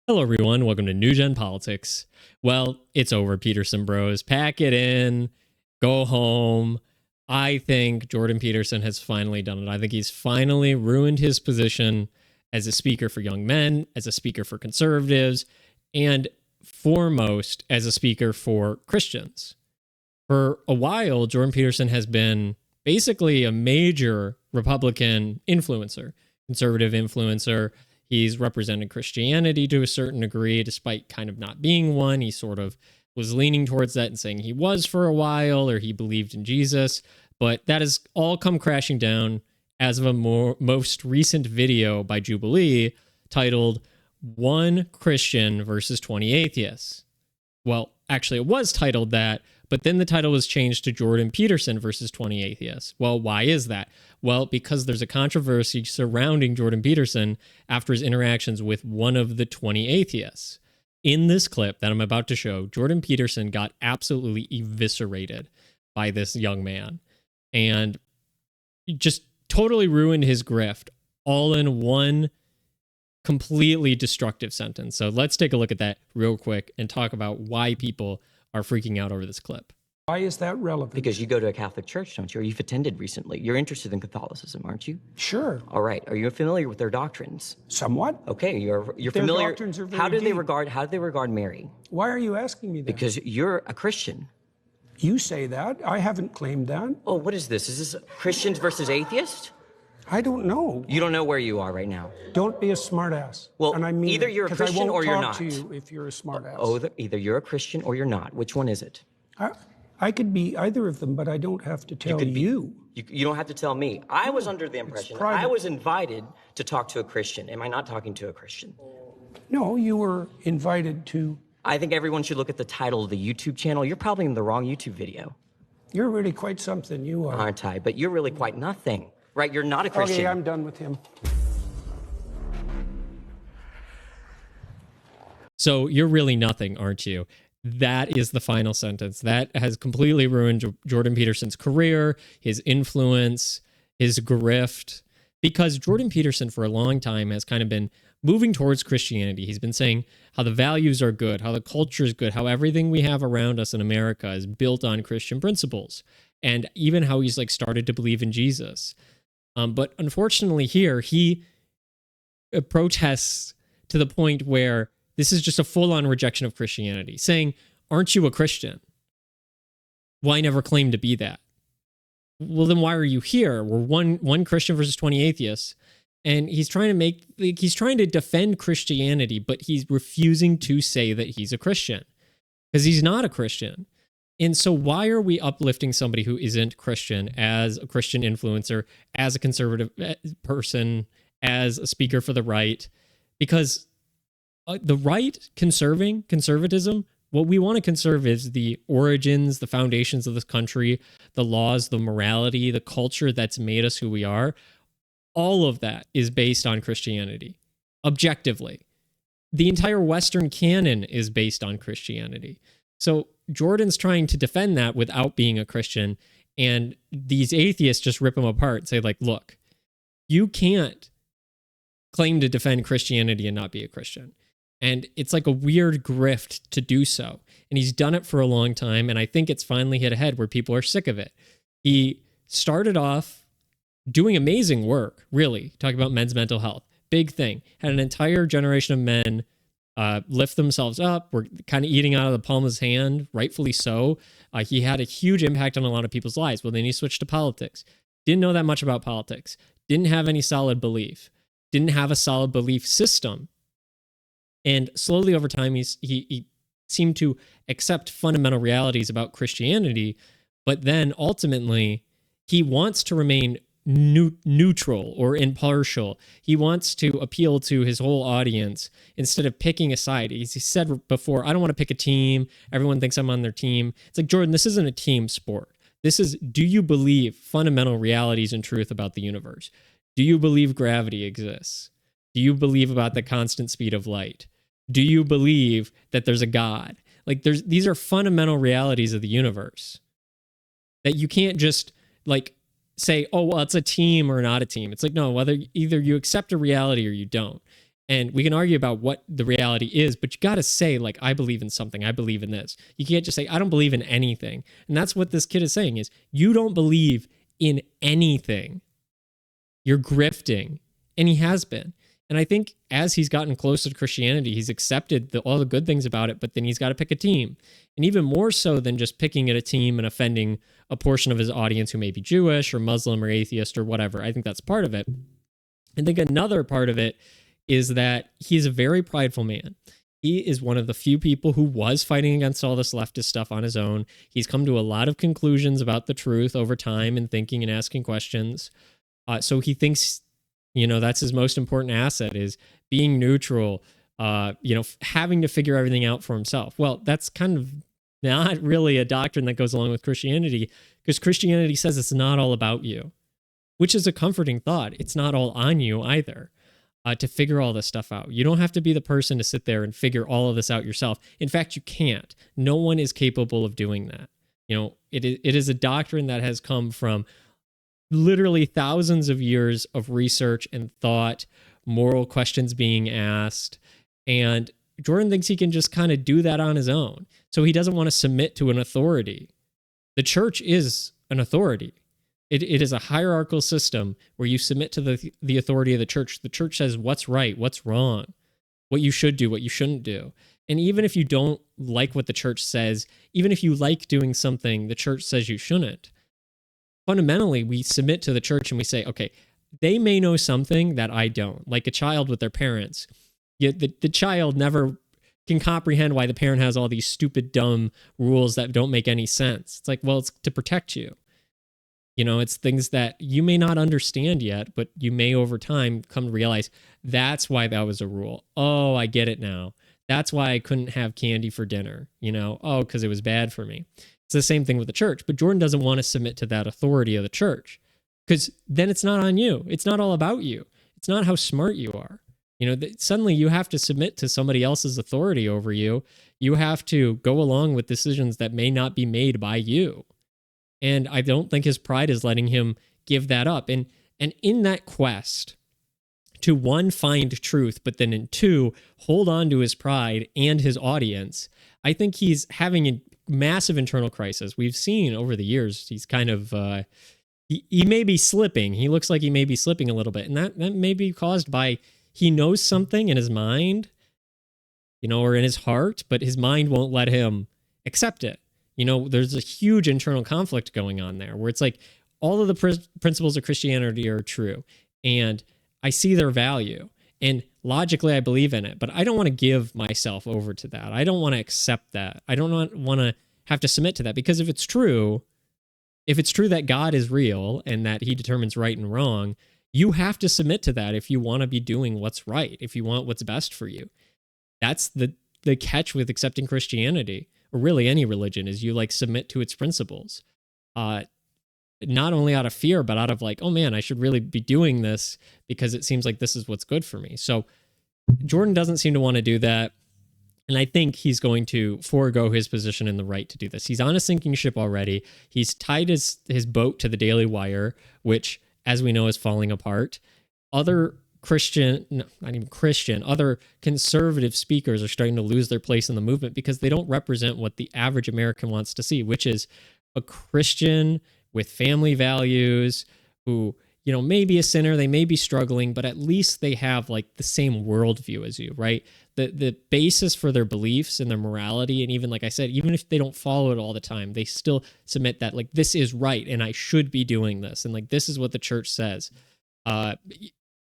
Hello, everyone. Welcome to New Gen Politics. Well, it's over, Peterson bros. Pack it in. Go home. I think Jordan Peterson has finally done it. I think he's finally ruined his position as a speaker for young men, as a speaker for conservatives, and foremost, as a speaker for Christians. For a while, Jordan Peterson has been basically a major Republican influencer, conservative influencer. He's represented Christianity to a certain degree, despite kind of not being one. He sort of was leaning towards that and saying he was for a while, or he believed in Jesus. But that has all come crashing down as of a most recent video by Jubilee titled "One Christian versus 20 Atheists." Well, actually, it was titled that, but then the title was changed to Jordan Peterson versus 20 Atheists. Well, why is that? Well, because there's a controversy surrounding Jordan Peterson after his interactions with one of the 20 atheists. In this clip that I'm about to show, Jordan Peterson got absolutely eviscerated by this young man and just totally ruined his grift all in one completely destructive sentence. So let's take a look at that real quick and talk about why people are freaking out over this clip. Why is that relevant? Because you go to a Catholic church, don't you? Or you've attended recently. You're interested in Catholicism, aren't you? Sure. All right. Are you familiar with their doctrines? Somewhat. Okay, you're Their familiar. doctrines are very how do they deep. regard Mary? Why are you asking me that? Because you're a Christian. You say that. I haven't claimed that. Oh, what is this? Is this Christians versus atheists? I don't know. You don't know where you are right now. Don't be a smartass. Well, and I mean either you're a 'cause Christian I won't or you're talk not. to you if you're a smartass. Oh, either you're a Christian or you're not. Which one is it? I could be either of them, but I don't have to tell you. You don't have to tell me. I was under the impression private. I was invited to talk to a Christian. Am I not talking to a Christian? No, you were invited to. I think everyone should look at the title of the YouTube channel. You're probably in the wrong YouTube video. You're really quite something, you are. Aren't I? But you're really quite nothing, right? You're not a Christian. Okay, I'm done with him. So you're really nothing, aren't you? That is the final sentence. That has completely ruined Jordan Peterson's career, his influence, his grift, because Jordan Peterson for a long time has kind of been moving towards Christianity. He's been saying how the values are good, how the culture is good, how everything we have around us in America is built on Christian principles, and even how he's like started to believe in Jesus. But unfortunately here, he protests to the point where this is just a full-on rejection of Christianity, saying, aren't you a Christian? Well, I never claimed to be that. Well, then why are you here? We're one Christian versus 20 atheists. And he's trying to defend Christianity, but he's refusing to say that he's a Christian because he's not a Christian. And so why are we uplifting somebody who isn't Christian as a Christian influencer, as a conservative person, as a speaker for the right? Because the right conservatism, what we want to conserve is the origins, the foundations of this country, the laws, the morality, the culture that's made us who we are. All of that is based on Christianity, objectively. The entire Western canon is based on Christianity. So Jordan's trying to defend that without being a Christian, and these atheists just rip him apart and say, like, look, you can't claim to defend Christianity and not be a Christian. And it's like a weird grift to do so. And he's done it for a long time, and I think it's finally hit a head where people are sick of it. He started off doing amazing work, really, talking about men's mental health. Big thing. Had an entire generation of men lift themselves up, were kind of eating out of the palm of his hand, rightfully so. He had a huge impact on a lot of people's lives. Well, then he switched to politics. Didn't know that much about politics. Didn't have any solid belief. Didn't have a solid belief system. And slowly over time, he seemed to accept fundamental realities about Christianity, but then ultimately he wants to remain neutral or impartial. He wants to appeal to his whole audience instead of picking a side. He said before, I don't want to pick a team. Everyone thinks I'm on their team. It's like, Jordan, this isn't a team sport. This is, do you believe fundamental realities and truth about the universe? Do you believe gravity exists? Do you believe about the constant speed of light? Do you believe that there's a God? Like these are fundamental realities of the universe that you can't just like say, oh, well, it's a team or not a team. It's like, no, whether either you accept a reality or you don't. And we can argue about what the reality is, but you got to say, like, I believe in something. I believe in this. You can't just say, I don't believe in anything. And that's what this kid is saying is, you don't believe in anything. You're grifting. And he has been. And I think as he's gotten closer to Christianity, he's accepted all the good things about it, but then he's got to pick a team. And even more so than just picking at a team and offending a portion of his audience who may be Jewish or Muslim or atheist or whatever. I think that's part of it. I think another part of it is that he's a very prideful man. He is one of the few people who was fighting against all this leftist stuff on his own. He's come to a lot of conclusions about the truth over time and thinking and asking questions. So he thinks, that's his most important asset is being neutral, having to figure everything out for himself. Well, that's kind of not really a doctrine that goes along with Christianity, because Christianity says it's not all about you, which is a comforting thought. It's not all on you either. To figure all this stuff out. You don't have to be the person to sit there and figure all of this out yourself. In fact, you can't. No one is capable of doing that. It is a doctrine that has come from literally thousands of years of research and thought, moral questions being asked. And Jordan thinks he can just kind of do that on his own. So he doesn't want to submit to an authority. The church is an authority. It is a hierarchical system where you submit to the authority of the church. The church says what's right, what's wrong, what you should do, what you shouldn't do. And even if you don't like what the church says, even if you like doing something the church says you shouldn't, fundamentally, we submit to the church and we say, okay, they may know something that I don't, like a child with their parents. Yet the child never can comprehend why the parent has all these stupid, dumb rules that don't make any sense. It's like, well, it's to protect you. It's things that you may not understand yet, but you may over time come to realize that's why that was a rule. Oh, I get it now. That's why I couldn't have candy for dinner. Because it was bad for me. It's the same thing with the church. But Jordan doesn't want to submit to that authority of the church, because then it's not on you. It's not all about you. It's not how smart you are. Suddenly you have to submit to somebody else's authority over you. You have to go along with decisions that may not be made by you. And I don't think his pride is letting him give that up. And in that quest to, one, find truth, but then in two, hold on to his pride and his audience, I think he's having a massive internal crisis. We've seen over the years, he's kind of, he may be slipping. He looks like he may be slipping a little bit. And that may be caused by he knows something in his mind, or in his heart, but his mind won't let him accept it. There's a huge internal conflict going on there where it's like all of the principles of Christianity are true and I see their value and logically I believe in it, but I don't want to give myself over to that. I don't want to accept that. I don't want to have to submit to that, because if it's true that God is real and that he determines right and wrong, you have to submit to that if you want to be doing what's right, if you want what's best for you. That's the catch with accepting Christianity. Or really any religion, is you submit to its principles, not only out of fear, but out of oh man, I should really be doing this because it seems like this is what's good for me. So Jordan doesn't seem to want to do that. And I think he's going to forego his position in the right to do this. He's on a sinking ship already. He's tied his boat to the Daily Wire, which, as we know, is falling apart. Other other conservative speakers are starting to lose their place in the movement because they don't represent what the average American wants to see, which is a Christian with family values who, may be a sinner, they may be struggling, but at least they have the same worldview as you, right? The basis for their beliefs and their morality, and even, like I said, even if they don't follow it all the time, they still submit that, this is right, and I should be doing this, and this is what the church says.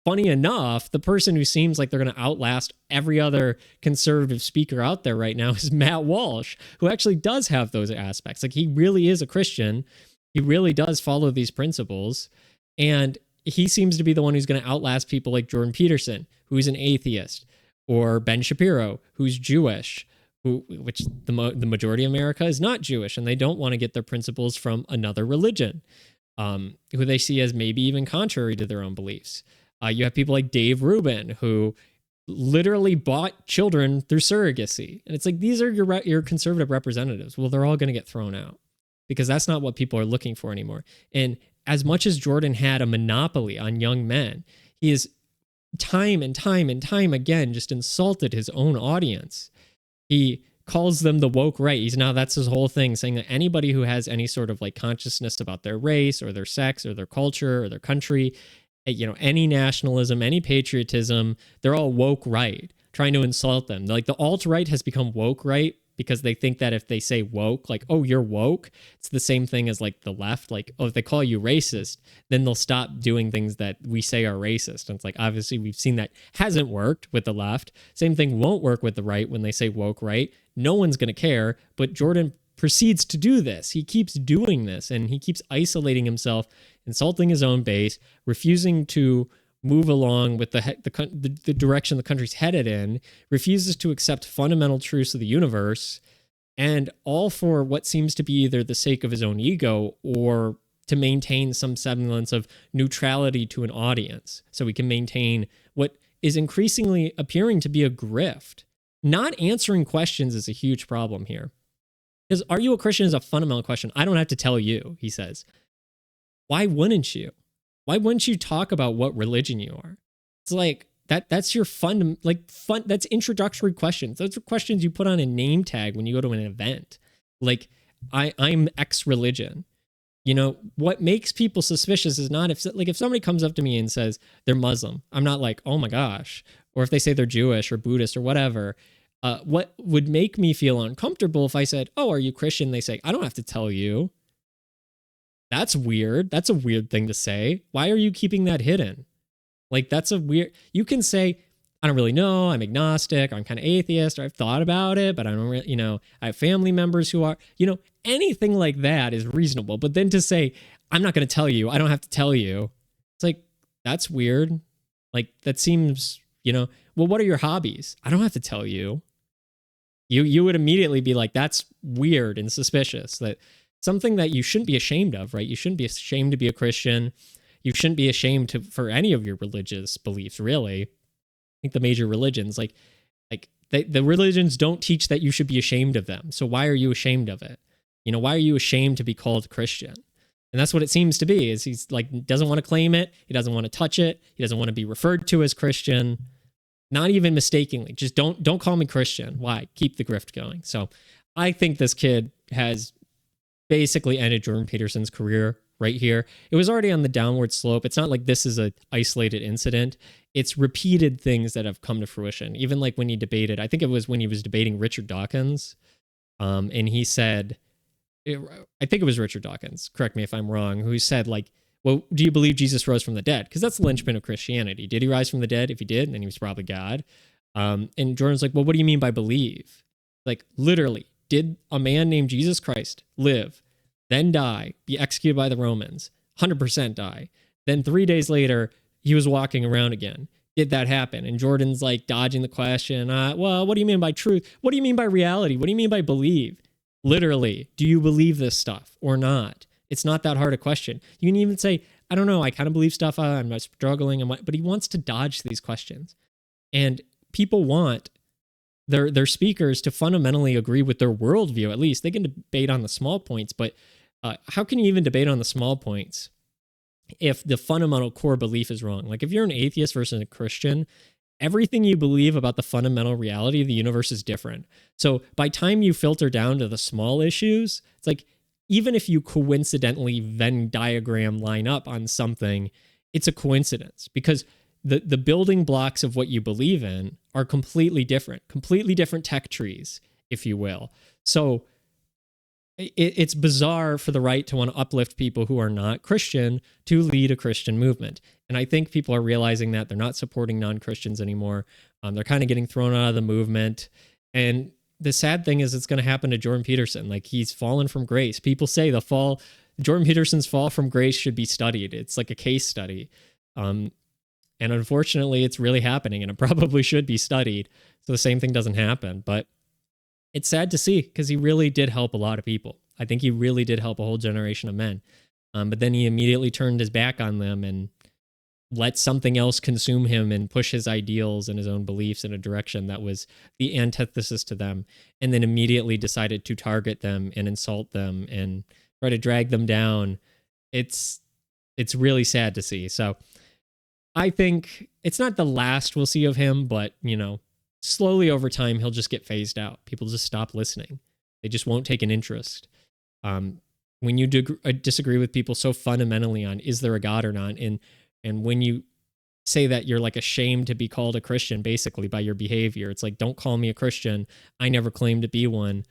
Funny enough, the person who seems like they're going to outlast every other conservative speaker out there right now is Matt Walsh, who actually does have those aspects. He really is a Christian. He really does follow these principles. And he seems to be the one who's going to outlast people like Jordan Peterson, who's an atheist, or Ben Shapiro, who's Jewish, which the majority of America is not Jewish, and they don't want to get their principles from another religion, who they see as maybe even contrary to their own beliefs. You have people like Dave Rubin, who literally bought children through surrogacy. And it's these are your conservative representatives. Well, they're all going to get thrown out because that's not what people are looking for anymore. And as much as Jordan had a monopoly on young men, he is time and time and time again just insulted his own audience. He calls them the woke right. That's his whole thing, saying that anybody who has any sort of like consciousness about their race or their sex or their culture or their country, any nationalism, any patriotism, they're all woke right, trying to insult them. Like the alt-right has become woke right because they think that if they say woke, like, oh, you're woke, it's the same thing as like the left. Like, oh, if they call you racist, then they'll stop doing things that we say are racist. And it's like, obviously, we've seen that hasn't worked with the left. Same thing won't work with the right when they say woke right. No one's going to care. But Jordan proceeds to do this. He keeps doing this, and he keeps isolating himself, insulting his own base, refusing to move along with the direction the country's headed in, refuses to accept fundamental truths of the universe, and all for what seems to be either the sake of his own ego or to maintain some semblance of neutrality to an audience, so we can maintain what is increasingly appearing to be a grift. Not answering questions is a huge problem here. Because are you a Christian is a fundamental question. I don't have to tell you, he says. Why wouldn't you? Why wouldn't you talk about what religion you are? It's like that's your fun, that's introductory questions. Those are questions you put on a name tag when you go to an event. Like, I'm X religion. What makes people suspicious is not if somebody comes up to me and says they're Muslim, I'm not like, oh my gosh. Or if they say they're Jewish or Buddhist or whatever. What would make me feel uncomfortable if I said, oh, are you Christian? They say, I don't have to tell you. That's weird. That's a weird thing to say. Why are you keeping that hidden? Like, that's a weird, you can say, I don't really know. I'm agnostic. Or I'm kind of atheist, or I've thought about it, but I don't really, I have family members who are, anything like that is reasonable. But then to say, I'm not going to tell you, I don't have to tell you. It's like, that's weird. Like, that seems, well, what are your hobbies? I don't have to tell you. You would immediately be like, that's weird and suspicious. That something that you shouldn't be ashamed of, right? You shouldn't be ashamed to be a Christian. You shouldn't be ashamed for any of your religious beliefs, really. I think the major religions, the religions don't teach that you should be ashamed of them. So why are you ashamed of it? Why are you ashamed to be called Christian? And that's what it seems to be, is he's like, doesn't want to claim it. He doesn't want to touch it. He doesn't want to be referred to as Christian. Not even mistakenly. Just don't call me Christian. Why? Keep the grift going. So I think this kid has basically ended Jordan Peterson's career right here. It was already on the downward slope. It's not like this is an isolated incident. It's repeated things that have come to fruition. Even like when he debated, I think it was when he was debating Richard Dawkins, and he said, I think it was Richard Dawkins, correct me if I'm wrong, who said like, well, do you believe Jesus rose from the dead? Because that's the linchpin of Christianity. Did he rise from the dead? If he did, then he was probably God. And Jordan's like, well, what do you mean by believe? Like, literally, did a man named Jesus Christ live, then die, be executed by the Romans, 100% die? Then 3 days later, he was walking around again. Did that happen? And Jordan's like dodging the question. Well, what do you mean by truth? What do you mean by reality? What do you mean by believe? Literally, do you believe this stuff or not? It's not that hard a question. You can even say, I don't know, I kind of believe stuff, I'm struggling, but he wants to dodge these questions. And people want their speakers to fundamentally agree with their worldview, at least. They can debate on the small points, but how can you even debate on the small points if the fundamental core belief is wrong? Like, if you're an atheist versus a Christian, everything you believe about the fundamental reality of the universe is different. So by time you filter down to the small issues, it's like, even if you coincidentally Venn diagram line up on something, it's a coincidence, because the building blocks of what you believe in are completely different tech trees, if you will. So it's bizarre for the right to want to uplift people who are not Christian to lead a Christian movement. And I think people are realizing that they're not supporting non-Christians anymore. They're kind of getting thrown out of the movement. And the sad thing is, it's going to happen to Jordan Peterson. Like, he's fallen from grace. People say Jordan Peterson's fall from grace should be studied. It's like a case study. And unfortunately, it's really happening, and it probably should be studied so the same thing doesn't happen. But it's sad to see, because he really did help a lot of people. I think he really did help a whole generation of men. But then he immediately turned his back on them and let something else consume him and push his ideals and his own beliefs in a direction that was the antithesis to them, and then immediately decided to target them and insult them and try to drag them down. It's really sad to see. So I think it's not the last we'll see of him, but, you know, slowly over time, he'll just get phased out. People just stop listening. They just won't take an interest. When you disagree with people so fundamentally on is there a God or not, and when you say that you're like ashamed to be called a Christian basically by your behavior, it's like, don't call me a Christian. I never claimed to be one.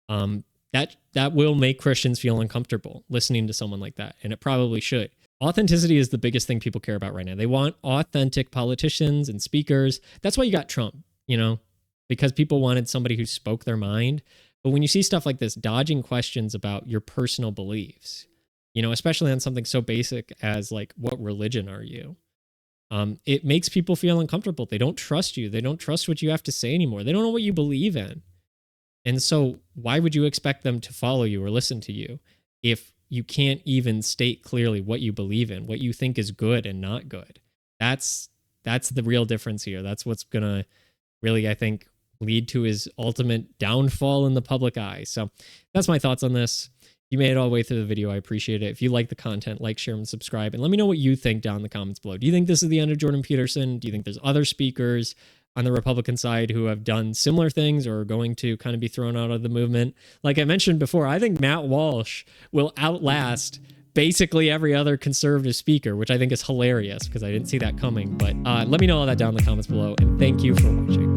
That will make Christians feel uncomfortable listening to someone like that, and it probably should. Authenticity is the biggest thing people care about right now. They want authentic politicians and speakers. That's why you got Trump, you know, because people wanted somebody who spoke their mind. But when you see stuff like this, dodging questions about your personal beliefs, you know, especially on something so basic as like, what religion are you? It makes people feel uncomfortable. They don't trust you. They don't trust what you have to say anymore. They don't know what you believe in. And so why would you expect them to follow you or listen to you if you can't even state clearly what you believe in, what you think is good and not good? That's the real difference here. That's what's going to really, I think, lead to his ultimate downfall in the public eye. So that's my thoughts on this. You made it all the way through the video. I appreciate it. If you like the content, like, share, and subscribe. And let me know what you think down in the comments below. Do you think this is the end of Jordan Peterson? Do you think there's other speakers on the Republican side who have done similar things or are going to kind of be thrown out of the movement? Like I mentioned before, I think Matt Walsh will outlast basically every other conservative speaker, which I think is hilarious because I didn't see that coming. But let me know all that down in the comments below. And thank you for watching.